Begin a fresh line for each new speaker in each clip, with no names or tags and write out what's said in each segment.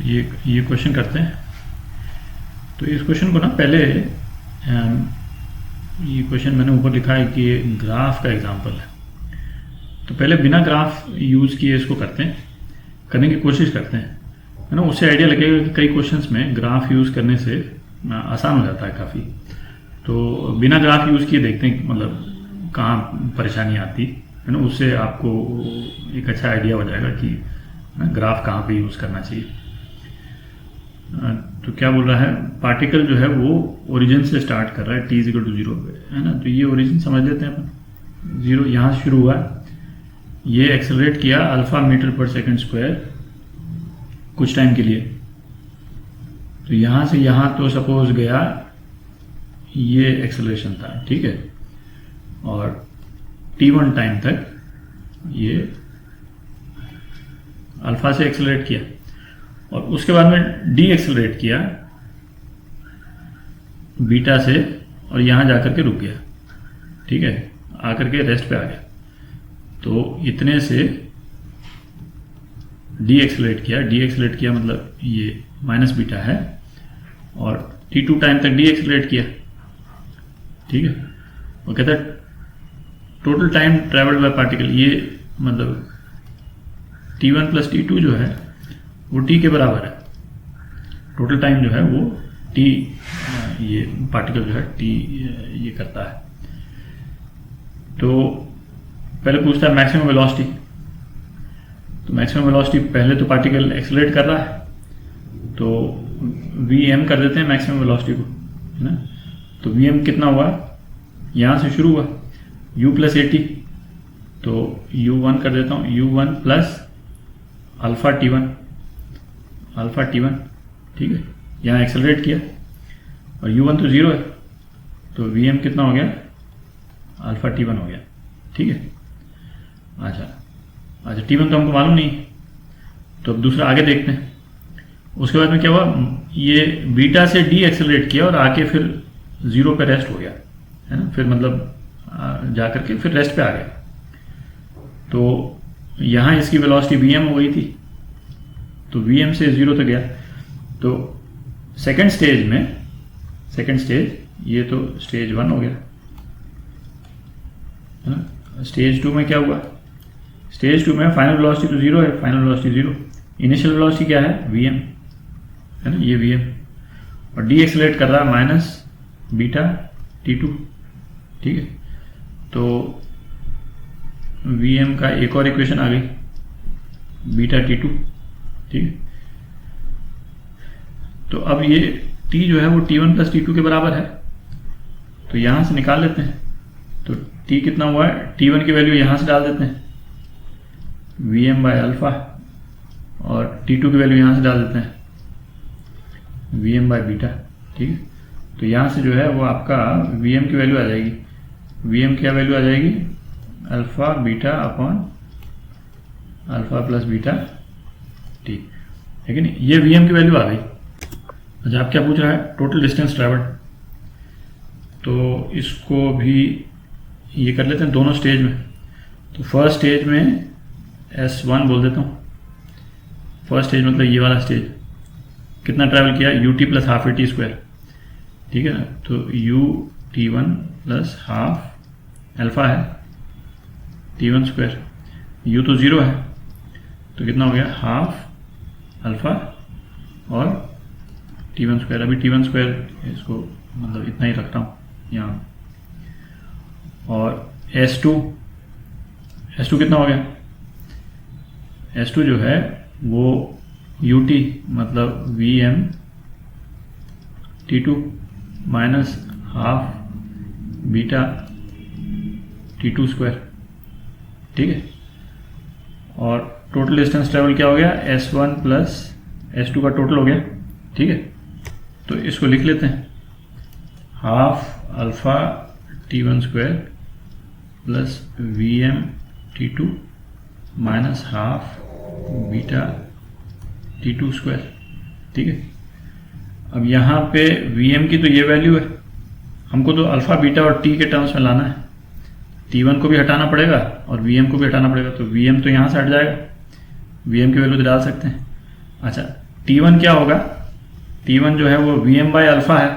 ये क्वेश्चन करते हैं। तो इस क्वेश्चन को ना पहले ये क्वेश्चन मैंने ऊपर लिखा है कि ये ग्राफ का एग्जांपल है। तो पहले बिना ग्राफ यूज़ किए इसको करने की कोशिश करते हैं, है ना। उससे आइडिया लगेगा कि कई क्वेश्चंस में ग्राफ यूज़ करने से आसान हो जाता है काफ़ी। तो बिना ग्राफ यूज़ किए देखते हैं मतलब कहाँ परेशानी आती है ना। उससे आपको एक अच्छा आइडिया हो जाएगा कि ग्राफ कहाँ पे यूज़ करना चाहिए। तो क्या बोल रहा है, पार्टिकल जो है वो ओरिजिन से स्टार्ट कर रहा है t = 0 पे, है ना। तो ये ओरिजिन समझ लेते हैं अपन। 0 यहाँ से शुरू हुआ, ये एक्सेलरेट किया अल्फा मीटर/सेकंड² कुछ टाइम के लिए। तो यहाँ से यहाँ तो सपोज गया ये एक्सेलरेशन था, ठीक है। और t1 टाइम तक ये अल्फा से एक्सेलरेट किया और उसके बाद में डी एक्सेलरेट किया बीटा से और यहाँ जाकर के रुक गया, ठीक है। आकर के रेस्ट पे आ गया। तो इतने से डी एक्सेलरेट किया मतलब ये माइनस बीटा है और t2 टाइम तक डी एक्सेलरेट किया, ठीक है। वो कहता है total time travelled by particle, ये मतलब t1 + t2 जो है वो t के बराबर है। टोटल टाइम जो है वो t, ये पार्टिकल जो है t ये करता है। तो पहले पूछता है मैक्सिमम वेलोसिटी। तो मैक्सिमम वेलोसिटी पहले तो पार्टिकल एक्सेलरेट कर रहा है तो vm कर देते हैं मैक्सिमम वेलोसिटी को, है ना। तो vm कितना हुआ, यहाँ से शुरू हुआ u + at, तो u1 कर देता हूँ, u1 + अल्फा t1, ठीक है। यहाँ एक्सेलरेट किया और u1 तो 0 है तो vm कितना हो गया, अल्फा t1 हो गया, ठीक है। अच्छा t1 तो हमको मालूम नहीं, तो अब दूसरा आगे देखते हैं। उसके बाद में क्या हुआ, ये बीटा से डी एक्सेलरेट किया और आके फिर 0 पे रेस्ट हो गया, है ना। फिर मतलब जाकर के फिर रेस्ट पे आ गया। तो यहाँ इसकी वेलोसिटी vm हो गई थी, तो vm से 0 तक गया। तो सेकंड स्टेज ये तो स्टेज 1 हो गया, है ना। स्टेज 2 में क्या हुआ, स्टेज 2 में फाइनल वेलोसिटी तो 0 है, फाइनल वेलोसिटी 0। इनिशियल वेलोसिटी क्या है, vm, है ना, ये vm। और डी एक्सेलरेट कर रहा है माइनस बीटा t2, ठीक है। तो vm का एक और इक्वेशन आ गई, बीटा t2, ठीक है। तो अब ये t जो है वो t1 + t2 के बराबर है, तो यहां से निकाल लेते हैं। तो t कितना हुआ है, t1 की वैल्यू यहां से डाल देते हैं vm/अल्फा और t2 की वैल्यू यहां से डाल देते हैं vm/बीटा, ठीक है। तो यहां से जो है वो आपका vm की वैल्यू आ जाएगी, vm क्या वैल्यू आ जाएगी, alpha beta upon alpha + beta t, है कि नहीं। ये vm की वैल्यू आ गई। अच्छा आप क्या पूछ रहा है, टोटल डिस्टेंस ट्रैवल्ड। तो इसको भी ये कर लेते हैं दोनों स्टेज में। तो फर्स्ट स्टेज में S1 बोल देता हूँ। फर्स्ट स्टेज मतलब ये वाला स्टेज कितना ट्रैवल किया, ut + ½ at², ठीक है ना। तो ut1 + ½ अल्फा है t1², u तो 0 है तो कितना हो गया, ½ अल्फा और t1²। अभी t1² इसको मतलब इतना ही रखता हूँ यहाँ। और S2 कितना हो गया, S2 जो है वो ut मतलब vm t2 - ½ बीटा t2², ठीक है। और टोटल डिस्टेंस ट्रेवल क्या हो गया, S1 + S2 का टोटल हो गया, ठीक है। तो इसको लिख लेते हैं, ½ alpha t1² + vm t2 - ½ beta t2², ठीक है। अब यहाँ पे vm की तो ये वैल्यू है, हमको तो अल्फा बीटा और t के टर्म्स में लाना है। t1 को भी हटाना पड़ेगा और vm को भी हटाना पड़ेगा, तो vm तो यहाँ से हट जाएगा, vm की वैल्यू तो डाल सकते हैं। अच्छा T1 क्या होगा, T1 जो है वो Vm बाय अल्फा है,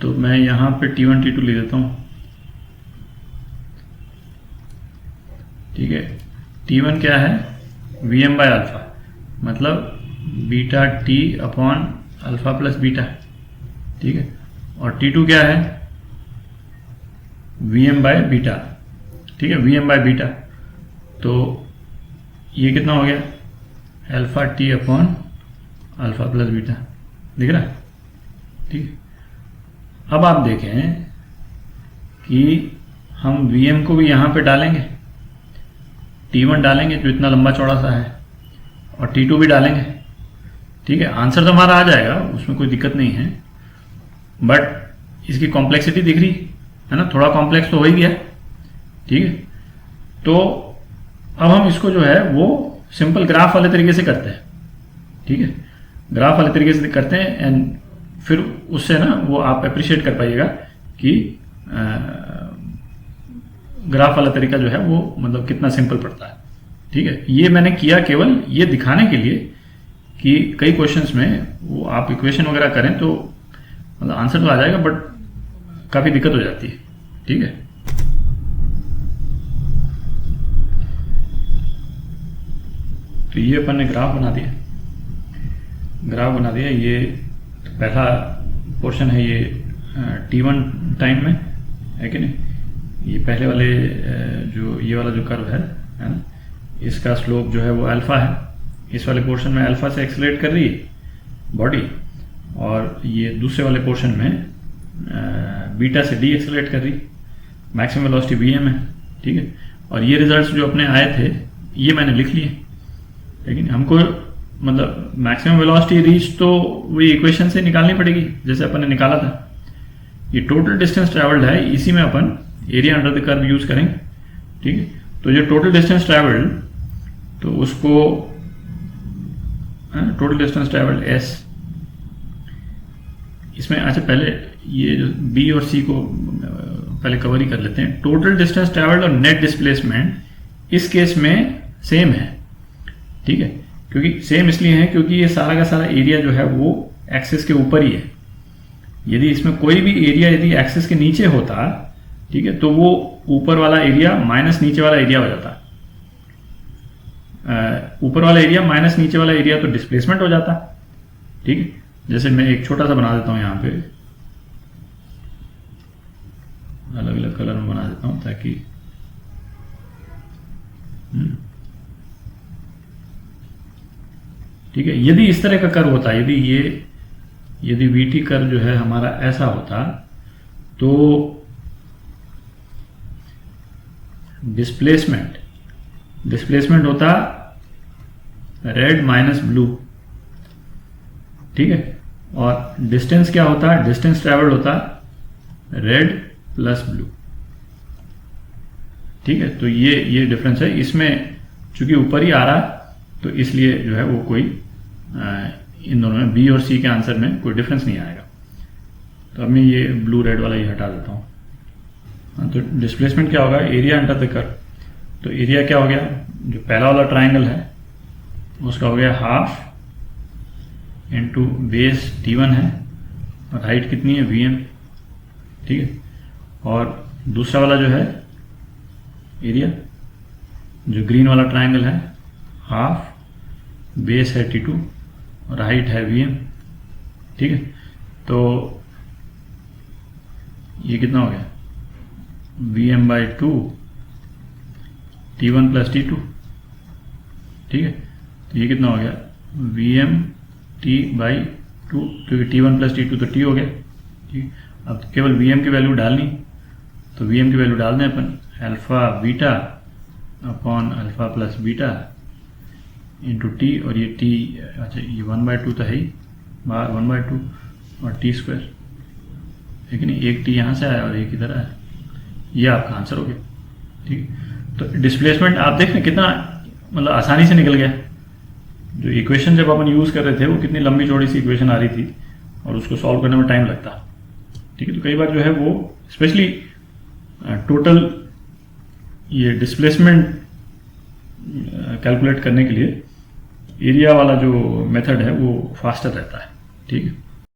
तो मैं यहाँ पे T1 T2 ले देता हूँ। ठीक है, T1 क्या है, Vm बाय अल्फा, मतलब beta T upon alpha plus beta. ठीक है, और T2 क्या है, Vm बाय बीटा। ठीक है, Vm बाय बीटा, तो ये कितना हो गया, alpha T upon alpha plus beta, दिख रहा है। ठीक है, अब आप देखें कि हम Vm को भी यहाँ पे डालेंगे, T1 डालेंगे जो इतना लंबा चौड़ा सा है, और T2 भी डालेंगे। ठीक है, आंसर तो हमारा आ जाएगा, उसमें कोई दिक्कत नहीं है, बट इसकी कॉम्प्लेक्सिटी दिख रही है ना, थोड़ा कॉम्प्लेक्स तो हो ही गया। ठीक है, तो अब हम इसको जो है वो सिंपल ग्राफ वाले तरीके से करते हैं। ठीक है, ग्राफ वाले तरीके से करते हैं, एंड फिर उससे ना वो आप अप्रिशिएट कर पाइएगा कि ग्राफ वाला तरीका जो है वो मतलब कितना सिंपल पड़ता है। ठीक है, ये मैंने किया केवल ये दिखाने के लिए कि कई क्वेश्चंस में वो आप इक्वेशन वगैरह करें तो मतलब आंसर तो आ जाएगा, बट काफ़ी दिक्कत हो जाती है। ठीक है, तो ये अपन ने ग्राफ बना दिया। ये पहला पोर्शन है, ये T1 टाइम में है कि नहीं, ये पहले वाले जो ये वाला जो कर्व है ना, इसका स्लोप जो है वो अल्फा है। इस वाले पोर्शन में अल्फा से एक्सेलरेट कर रही है बॉडी, और ये दूसरे वाले पोर्शन में बीटा से डी एक्सेलरेट कर रही, मैक्सिमम वेलोसिटी Vm है। ठीक है, और ये रिजल्ट्स जो अपने आए थे ये मैंने लिख लिए, लेकिन हमको मतलब मैक्सिमम वेलोसिटी रीच तो वही इक्वेशन से निकालनी पड़ेगी जैसे अपन ने निकाला था। ये टोटल डिस्टेंस ट्रैवल्ड है, इसी में अपन area under the curve use करेंगे। ठीक है, तो ये टोटल डिस्टेंस ट्रैवल्ड, तो उसको टोटल डिस्टेंस ट्रैवल्ड S, इसमें अच्छा पहले ये जो B और C को पहले कवर ही कर लेते हैं। टोटल डिस्टेंस ट्रैवल्ड और नेट डिस्प्लेसमेंट इस केस में सेम है। ठीक है, क्योंकि सेम इसलिए है क्योंकि ये सारा का सारा एरिया जो है वो एक्सिस के ऊपर ही है। यदि इसमें कोई भी एरिया यदि एक्सिस के नीचे होता, ठीक है, तो वो ऊपर वाला एरिया माइनस नीचे वाला एरिया हो जाता। ऊपर वाला एरिया माइनस नीचे वाला एरिया तो डिस्प्लेसमेंट हो जाता। ठीक है, जैसे मैं एक छोटा सा बना देता हूं, यहाँ पे अलग अलग कलर में बना देता हूं ताकि ठीक है, यदि इस तरह का कर्व होता, यदि VT कर्व जो है हमारा ऐसा होता, तो डिस्प्लेसमेंट होता रेड माइनस ब्लू। ठीक है, और डिस्टेंस क्या होता, डिस्टेंस ट्रैवल्ड होता रेड प्लस ब्लू। ठीक है, तो ये डिफरेंस है इसमें, चूंकि ऊपर ही आ रहा तो इसलिए जो है वो कोई इन दोनों में B और C के आंसर में कोई डिफरेंस नहीं आएगा। तो अब मैं ये ब्लू रेड वाला ये हटा देता हूँ। तो डिस्प्लेसमेंट क्या होगा, एरिया अंडर द कर्व, तो एरिया क्या हो गया, जो पहला वाला ट्राइंगल है उसका हो गया हाफ इंटू बेस T1 है, और हाइट कितनी है Vm। ठीक है, और दूसरा वाला जो है एरिया, जो ग्रीन वाला ट्राइंगल है, हाफ बेस है T2 और हाइट है Vm। ठीक है, तो ये कितना हो गया, Vm by 2 T1 plus T2। ठीक है, तो ये कितना हो गया, Vm T बाई 2, क्योंकि T1 प्लस T2 तो T हो गया। ठीक, अब केवल Vm की वैल्यू डालनी, तो Vm की वैल्यू डाल दें अपन, alpha beta upon alpha plus beta into T, और ये T, अच्छा ये 1/2 तो है ही, 1/2 और T स्क्वायर, लेकिन एक T यहाँ से आया और एक इधर आया, ये आपका आंसर हो गया। ठीक, तो डिस्प्लेसमेंट आप देख रहे कितना मतलब आसानी से निकल गया। जो इक्वेशन जब अपन यूज़ कर रहे थे वो कितनी लंबी चौड़ी सी इक्वेशन आ रही थी और उसको सॉल्व करने में टाइम लगता। ठीक है, तो कई बार जो है वो स्पेशली टोटल ये डिस्प्लेसमेंट कैलकुलेट करने के लिए एरिया वाला जो मेथड है वो फास्टर रहता है। ठीक है।